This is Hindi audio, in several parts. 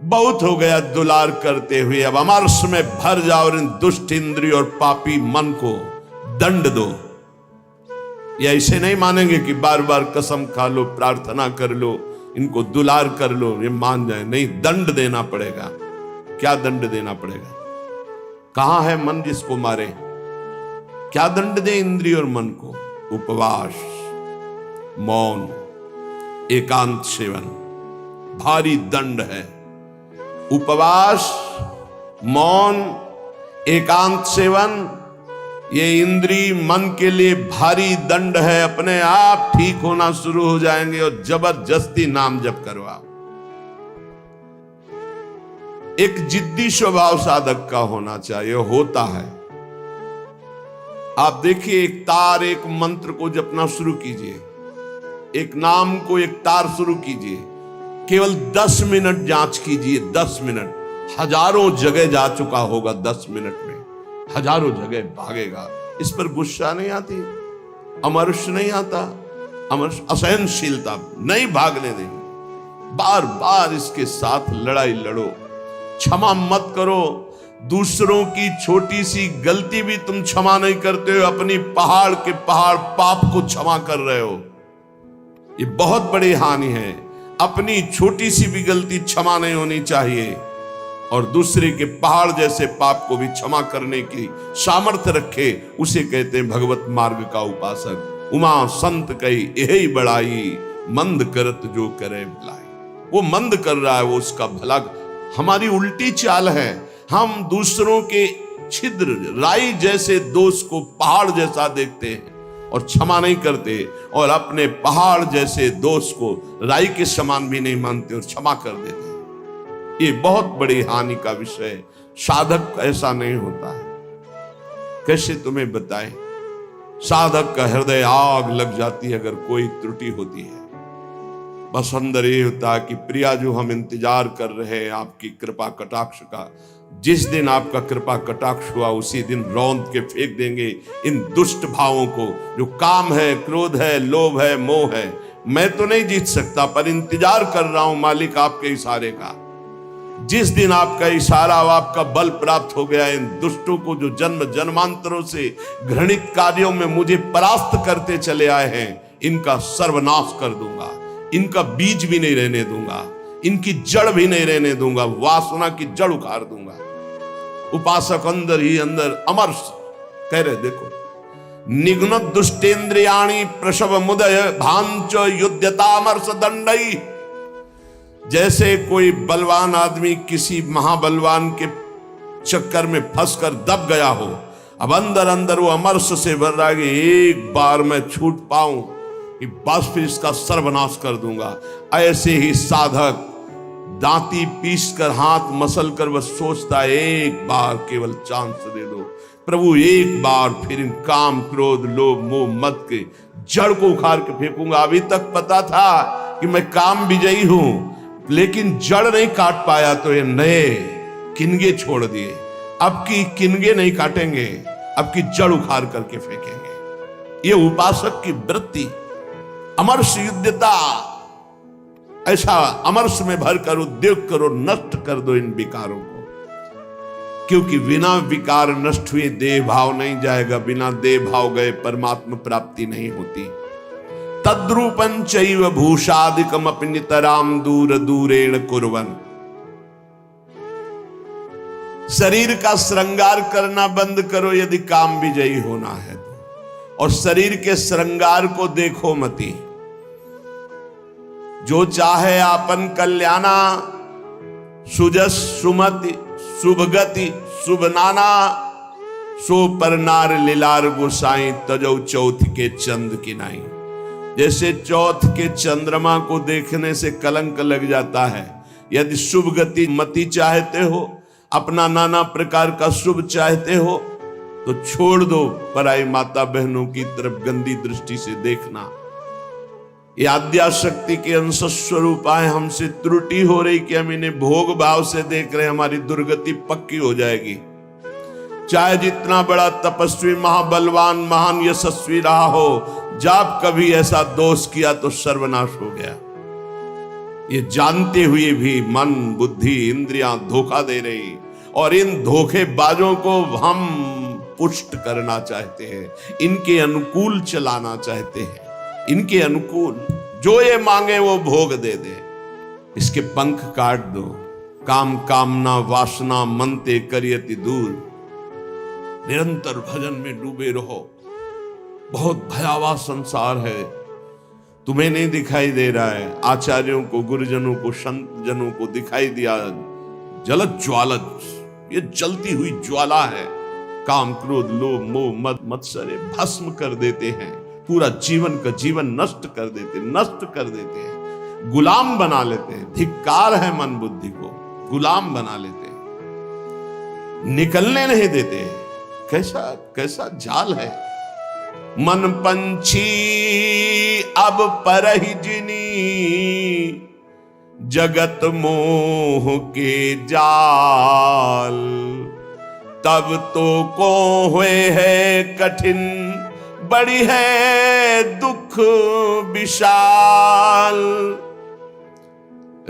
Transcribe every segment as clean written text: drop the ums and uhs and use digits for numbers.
बहुत हो गया दुलार करते हुए, अब अमरस में भर जाओ और इन दुष्ट इंद्रिय और पापी मन को दंड दो। ये ऐसे नहीं मानेंगे कि बार बार कसम खा लो, प्रार्थना कर लो, इनको दुलार कर लो, ये मान जाए। नहीं, दंड देना पड़ेगा। क्या दंड देना पड़ेगा? कहां है मन जिसको मारे? क्या दंड दे इंद्रिय और मन को? उपवास, मौन, एकांत सेवन भारी दंड है। उपवास, मौन, एकांत सेवन ये इंद्रिय मन के लिए भारी दंड है। अपने आप ठीक होना शुरू हो जाएंगे और जबरदस्ती नाम जप करवाओ। एक जिद्दी स्वभाव साधक का होना चाहिए, होता है। आप देखिए, एक तार, एक मंत्र को जपना शुरू कीजिए, एक नाम को, एक तार शुरू कीजिए, केवल 10 मिनट जांच कीजिए। 10 मिनट हजारों जगह जा चुका होगा, 10 मिनट में हजारों जगह भागेगा। इस पर गुस्सा नहीं आती, अमर्ष नहीं आता, अमर्ष असहनशीलता नहीं भागने देंगे। बार बार इसके साथ लड़ाई लड़ो, क्षमा मत करो। दूसरों की छोटी सी गलती भी तुम क्षमा नहीं करते हो, अपनी पहाड़ के पहाड़ पाप को क्षमा कर रहे हो। ये बहुत बड़ी हानि है। अपनी छोटी सी भी गलती क्षमा नहीं होनी चाहिए, और दूसरे के पहाड़ जैसे पाप को भी क्षमा करने की सामर्थ्य रखे, उसे कहते हैं भगवत मार्ग का उपासक। उमा संत कही यही बड़ाई, मंद करत जो करे भलाई। वो मंद कर रहा है, वो उसका भला। हमारी उल्टी चाल है, हम दूसरों के छिद्र राई जैसे दोष को पहाड़ जैसा देखते हैं और क्षमा नहीं करते, और अपने पहाड़ जैसे दोष को राई के समान भी नहीं मानते और क्षमा कर देते। ये बहुत बड़ी हानि का विषय है। साधक ऐसा नहीं होता है। कैसे तुम्हें बताएं? साधक का हृदय आग लग जाती है अगर कोई त्रुटि होती है। बस अंदर ये होता है कि प्रिया जो हम इंतजार कर रहे हैं आपकी कृपा कटाक्ष का, जिस दिन आपका कृपा कटाक्ष हुआ उसी दिन रौंद के फेंक देंगे इन दुष्ट भावों को, जो काम है, क्रोध है, लोभ है, मोह है। मैं तो नहीं जीत सकता, पर इंतजार कर रहा हूं मालिक आपके इशारे का। जिस दिन आपका इशारा और आपका बल प्राप्त हो गया, इन दुष्टों को जो जन्म जन्मांतरों से घृणित कार्यों में मुझे परास्त करते चले आए हैं, इनका सर्वनाश कर दूंगा। इनका बीज भी नहीं रहने दूंगा, इनकी जड़ भी नहीं रहने दूंगा, वासना की जड़ उखाड़ दूंगा। उपासक अंदर ही अंदर अमर्ष कह रहे, देखो, निघ्न दुष्टेन्द्रियाणि प्रसव मुदय भांच युद्धतामर्ष दंडई। जैसे कोई बलवान आदमी किसी महाबलवान के चक्कर में फंसकर दब गया हो, अब अंदर अंदर वो अमर्ष से भर रहा है कि एक बार मैं छूट पाऊं कि बस फिर इसका सर्वनाश कर दूंगा। ऐसे ही साधक दांती पीस कर, हाथ मसल कर बस सोचता है, एक बार केवल चांस दे दो प्रभु, एक बार फिर इन काम, क्रोध, लोभ, मोह, मद के जड़ को उखाड़ के फेंकूंगा। अभी तक पता था कि मैं काम विजयी हूं, लेकिन जड़ नहीं काट पाया तो ये नए किनगे छोड़ दिए। अब की किनगे नहीं काटेंगे, अब की जड़ उखाड़ करके फेंकेंगे। ये उपासक की वृत्ति, अमर्ष युद्धता। ऐसा अमर्ष में भरकर उद्योग करो, नष्ट कर दो इन विकारों को, क्योंकि बिना विकार नष्ट हुए देह भाव नहीं जाएगा, बिना देह भाव गए परमात्मा प्राप्ति नहीं होती। तद्रूपं चैव भूषादिकम अपि नितराम दूर दूरेण कुर्वन्। शरीर का श्रृंगार करना बंद करो यदि काम विजयी होना है तो, और शरीर के श्रृंगार को देखो मती। जो चाहे आपन कल्याणा, सुजस सुमति शुभगति शुभ नाना, सो पर नार लीलार गोसाई तजौ चौथ के चंद की नाई। जैसे चौथ के चंद्रमा को देखने से कलंक लग जाता है, यदि शुभ गति मति चाहते हो, अपना नाना प्रकार का शुभ चाहते हो, तो छोड़ दो पराई माता बहनों की तरफ गंदी दृष्टि से देखना। ये आद्या शक्ति के अंश स्वरूप आए, हमसे त्रुटि हो रही कि हम इन्हें भोग भाव से देख रहे हैं, हमारी दुर्गति पक्की हो जाएगी। चाहे जितना बड़ा तपस्वी, महाबलवान, महान यशस्वी रहा हो, जब कभी ऐसा दोष किया तो सर्वनाश हो गया। ये जानते हुए भी मन, बुद्धि, इंद्रियां धोखा दे रही, और इन धोखेबाजों को हम पुष्ट करना चाहते हैं, इनके अनुकूल चलाना चाहते हैं, इनके अनुकूल जो ये मांगे वो भोग दे दे। इसके पंख काट दो। काम कामना वासना मनते करियति दूर। निरंतर भजन में डूबे रहो। बहुत भयावह संसार है, तुम्हें नहीं दिखाई दे रहा है, आचार्यों को, गुरुजनों को, संत जनों को दिखाई दिया। जलत ज्वालत, ये जलती हुई ज्वाला है। काम क्रोध लोभ मोह मद मत्सर भस्म कर देते हैं, पूरा जीवन का जीवन नष्ट कर देते हैं, गुलाम बना लेते हैं। धिक्कार है मन बुद्धि को, गुलाम बना लेते हैं, निकलने नहीं देते। कैसा कैसा जाल है। मन पंछी अब परहि जिनी, जगत मोह के जाल। तब तो को हुए है कठिन, बड़ी है दुख विशाल।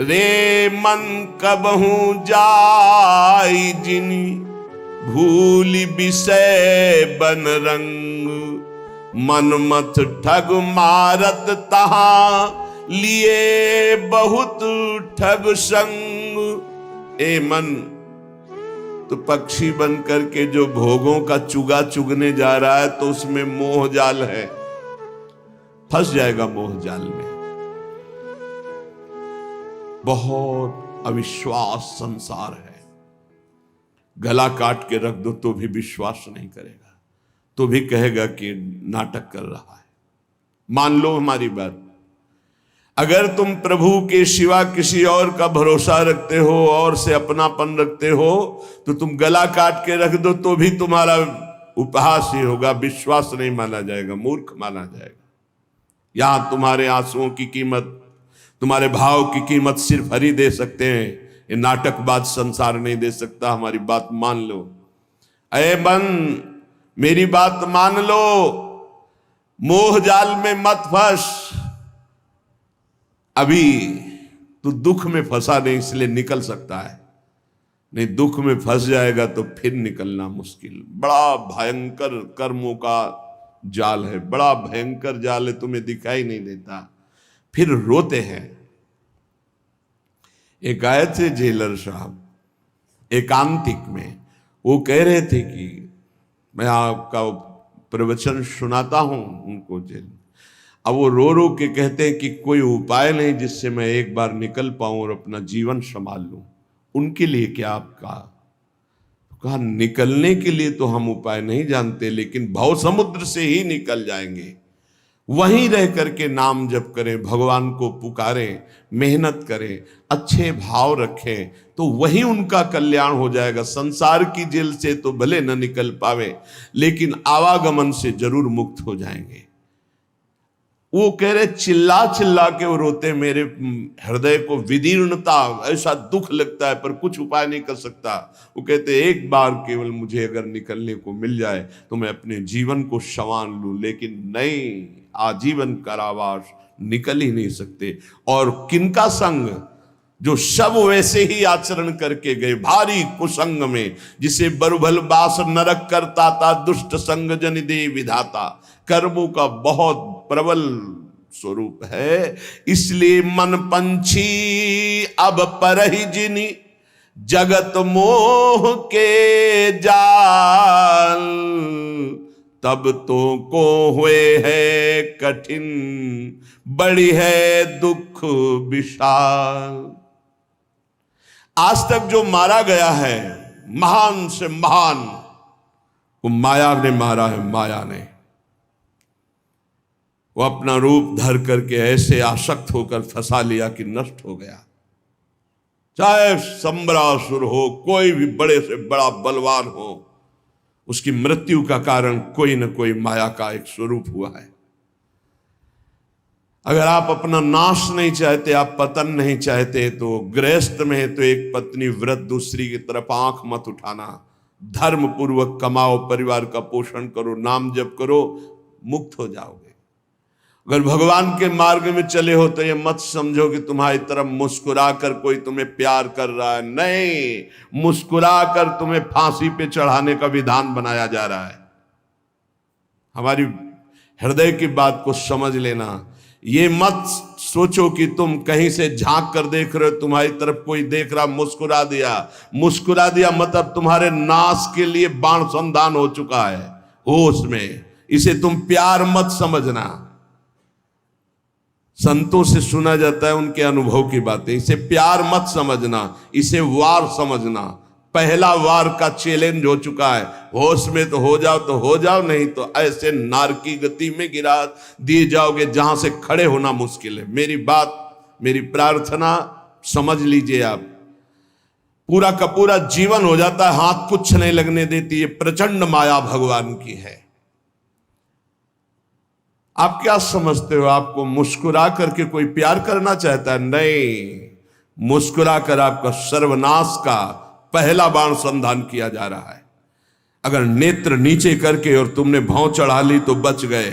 रे मन कबहू जाई जिनी, भूल विषय बन रंग। मन मत ठग मारत तहां, लिए बहुत ठग संग। ए मन, तो पक्षी बन करके जो भोगों का चुगा चुगने जा रहा है, तो उसमें मोह जाल है, फंस जाएगा मोह जाल में। बहुत अविश्वास संसार है। गला काट के रख दो तो भी विश्वास नहीं करेगा, तो भी कहेगा कि नाटक कर रहा है। मान लो हमारी बात। अगर तुम प्रभु के सिवा किसी और का भरोसा रखते हो और से अपनापन रखते हो, तो तुम गला काट के रख दो तो भी तुम्हारा उपहास ही होगा, विश्वास नहीं माना जाएगा, मूर्ख माना जाएगा। यहां तुम्हारे आंसुओं की कीमत, तुम्हारे भाव की कीमत सिर्फ हरि दे सकते हैं। ये नाटकबाज संसार नहीं दे सकता। हमारी बात मान लो। अरे मन, मेरी बात मान लो, मोह जाल में मत फंस। अभी तू दुख में फंसा नहीं, इसलिए निकल सकता है, नहीं दुख में फंस जाएगा तो फिर निकलना मुश्किल। बड़ा भयंकर कर्मों का जाल है, बड़ा भयंकर जाल है, तुम्हें दिखाई नहीं देता, फिर रोते हैं। एक आए थे जेलर साहब एकांतिक में, वो कह रहे थे कि मैं आपका प्रवचन सुनाता हूं उनको जेल। अब वो रो के कहते हैं कि कोई उपाय नहीं जिससे मैं एक बार निकल पाऊं और अपना जीवन संभाल लूं। उनके लिए क्या आपका? कहा निकलने के लिए तो हम उपाय नहीं जानते, लेकिन भव समुद्र से ही निकल जाएंगे। वहीं रह करके नाम जप करें, भगवान को पुकारें, मेहनत करें, अच्छे भाव रखें, तो वहीं उनका कल्याण हो जाएगा। संसार की जेल से तो भले न निकल पावे, लेकिन आवागमन से जरूर मुक्त हो जाएंगे। वो कह रहे चिल्ला चिल्ला के वो रोते, मेरे हृदय को विदीर्णता, ऐसा दुख लगता है पर कुछ उपाय नहीं कर सकता। वो कहते एक बार केवल मुझे अगर निकलने को मिल जाए तो मैं अपने जीवन को संवार लूं, लेकिन नहीं, आजीवन कारावास, निकल ही नहीं सकते। और किनका संग? जो सब वैसे ही आचरण करके गए, भारी कुसंग में, जिसे बरुभल बास नरक करता था, दुष्ट संग जन दे विधाता। कर्मों का बहुत प्रबल स्वरूप है। इसलिए मन पंछी अब परहि जिनी, जगत मोह के जाल। तब तो को हुए है कठिन, बड़ी है दुख विशाल। आज तक जो मारा गया है, महान से महान, वो माया ने मारा है। माया ने वो अपना रूप धर करके ऐसे आसक्त होकर फंसा लिया कि नष्ट हो गया। चाहे संबरासुर हो, कोई भी बड़े से बड़ा बलवान हो, उसकी मृत्यु का कारण कोई न कोई माया का एक स्वरूप हुआ है। अगर आप अपना नाश नहीं चाहते, आप पतन नहीं चाहते, तो गृहस्थ में है तो एक पत्नी व्रत, दूसरी की तरफ आंख मत उठाना। धर्म पूर्वक कमाओ, परिवार का पोषण करो, नाम जप करो, मुक्त हो जाओगे। अगर भगवान के मार्ग में चले हो तो ये मत समझो कि तुम्हारी तरफ मुस्कुरा कर कोई तुम्हें प्यार कर रहा है। नहीं, मुस्कुरा कर तुम्हें फांसी पे चढ़ाने का विधान बनाया जा रहा है। हमारी हृदय की बात को समझ लेना। ये मत सोचो कि तुम कहीं से झांक कर देख रहे हो, तुम्हारी तरफ कोई देख रहा, मुस्कुरा दिया। मुस्कुरा दिया मतलब तुम्हारे नाश के लिए बाण संधान हो चुका है होश में। इसे तुम प्यार मत समझना। संतों से सुना जाता है उनके अनुभव की बातें। इसे प्यार मत समझना, इसे वार समझना। पहला वार का चैलेंज हो चुका है। होश में तो हो जाओ, नहीं तो ऐसे नार की गति में गिरा दिए जाओगे जहां से खड़े होना मुश्किल है। मेरी बात, मेरी प्रार्थना समझ लीजिए आप। पूरा का पूरा जीवन हो जाता है, हाथ कुछ नहीं लगने देती। ये प्रचंड माया भगवान की है। आप क्या समझते हो आपको मुस्कुरा करके कोई प्यार करना चाहता है? नहीं, मुस्कुरा कर आपका सर्वनाश का पहला बाण संधान किया जा रहा है। अगर नेत्र नीचे करके और तुमने भौं चढ़ा ली तो बच गए,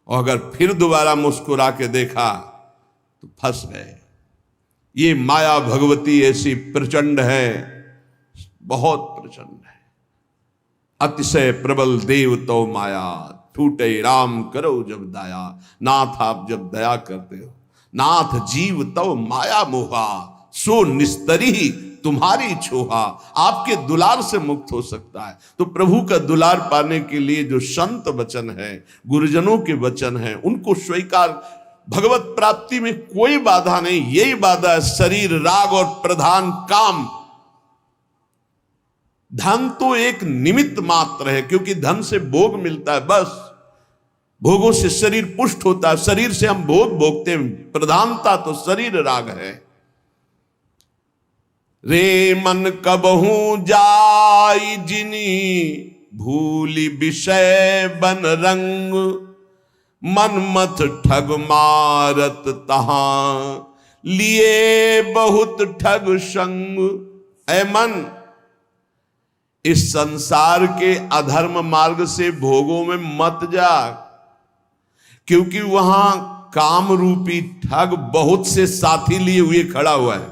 और अगर फिर दोबारा मुस्कुरा के देखा तो फंस गए। ये माया भगवती ऐसी प्रचंड है, बहुत प्रचंड है। अतिशय प्रबल देव तो माया, टूटे राम करो जब दया। नाथ आप जब दया करते हो, नाथ जीव तो माया मोहा, सो निस्तरी तुम्हारी छोहा। आपके दुलार से मुक्त हो सकता है। तो प्रभु का दुलार पाने के लिए जो संत वचन है, गुरुजनों के वचन है, उनको स्वीकार। भगवत प्राप्ति में कोई बाधा नहीं, यही बाधा है शरीर, राग और प्रधान काम। धन तो एक निमित्त मात्र है, क्योंकि धन से भोग मिलता है, बस। भोगों से शरीर पुष्ट होता है, शरीर से हम भोग भोगते हैं। प्रधानता तो शरीर राग है। रे मन कबहू जाई जिनी, भूली विषय बन रंग। मन मत ठग मारत तहां, लिए बहुत ठग संग। ऐ मन, इस संसार के अधर्म मार्ग से भोगों में मत जा, क्योंकि वहां काम रूपी ठग बहुत से साथी लिए हुए खड़ा हुआ है,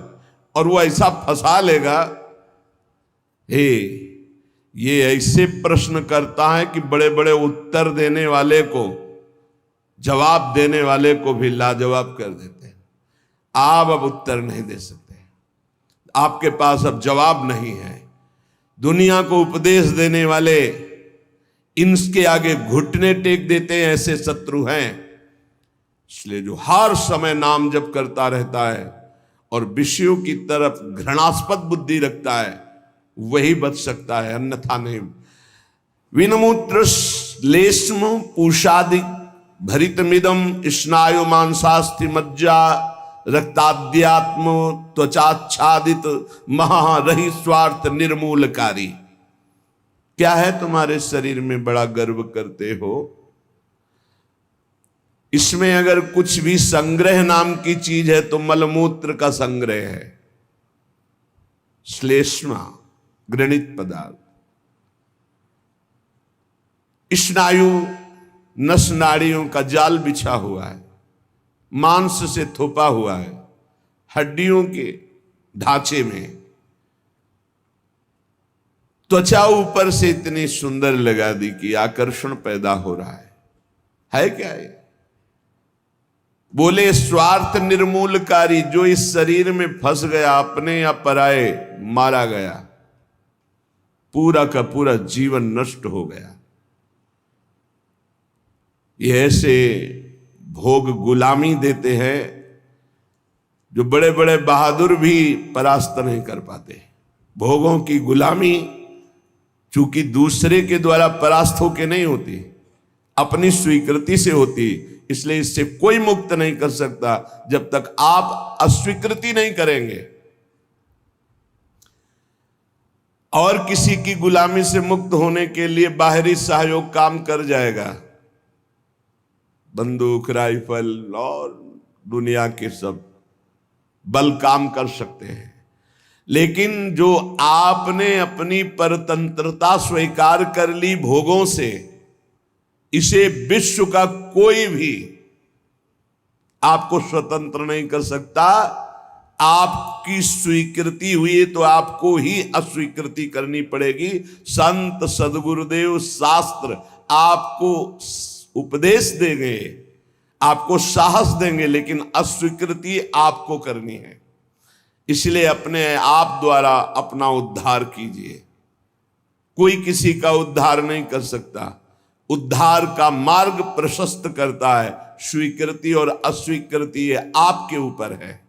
और वो ऐसा फंसा लेगा। हे, ये ऐसे प्रश्न करता है कि बड़े बड़े उत्तर देने वाले को, जवाब देने वाले को भी लाजवाब कर देते हैं। आप अब उत्तर नहीं दे सकते, आपके पास अब जवाब नहीं है। दुनिया को उपदेश देने वाले इनके आगे घुटने टेक देते हैं, ऐसे शत्रु हैं। इसलिए जो हर समय नाम जप करता रहता है और विषयों की तरफ घृणास्पद बुद्धि रखता है, वही बच सकता है, अन्यथा नहीं। विनमूत्र लेश्म पूषादि भरितमिदम स्नायु मांसास्थि मज्जा रक्ताद्यात्म त्वचाच्छादित महारही स्वार्थ निर्मूलकारी। क्या है तुम्हारे शरीर में बड़ा गर्व करते हो? इसमें अगर कुछ भी संग्रह नाम की चीज है तो मलमूत्र का संग्रह है। श्लेष्मा घृणित पदार्थ, स्नायु नस नाड़ियों का जाल बिछा हुआ है, मांस से थोपा हुआ है, हड्डियों के ढांचे में। त्वचा ऊपर से इतनी सुंदर लगा दी कि आकर्षण पैदा हो रहा है क्या ये? बोले स्वार्थ निर्मूलकारी। जो इस शरीर में फंस गया, अपने या पराए, मारा गया, पूरा का पूरा जीवन नष्ट हो गया। ये ऐसे भोग गुलामी देते हैं जो बड़े बड़े बहादुर भी परास्त नहीं कर पाते। भोगों की गुलामी चूंकि दूसरे के द्वारा परास्त होके नहीं होती, अपनी स्वीकृति से होती, इसलिए इससे कोई मुक्त नहीं कर सकता जब तक आप अस्वीकृति नहीं करेंगे। और किसी की गुलामी से मुक्त होने के लिए बाहरी सहयोग काम कर जाएगा। बंदूक, राइफल और दुनिया के सब बल काम कर सकते हैं, लेकिन जो आपने अपनी परतंत्रता स्वीकार कर ली भोगों से, इसे विश्व का कोई भी आपको स्वतंत्र नहीं कर सकता। आपकी स्वीकृति हुई तो आपको ही अस्वीकृति करनी पड़ेगी। संत सदगुरुदेव शास्त्र आपको उपदेश देंगे, आपको साहस देंगे, लेकिन अस्वीकृति आपको करनी है। इसलिए अपने आप द्वारा अपना उद्धार कीजिए। कोई किसी का उद्धार नहीं कर सकता। उद्धार का मार्ग प्रशस्त करता है, स्वीकृति और अस्वीकृति ये आपके ऊपर है।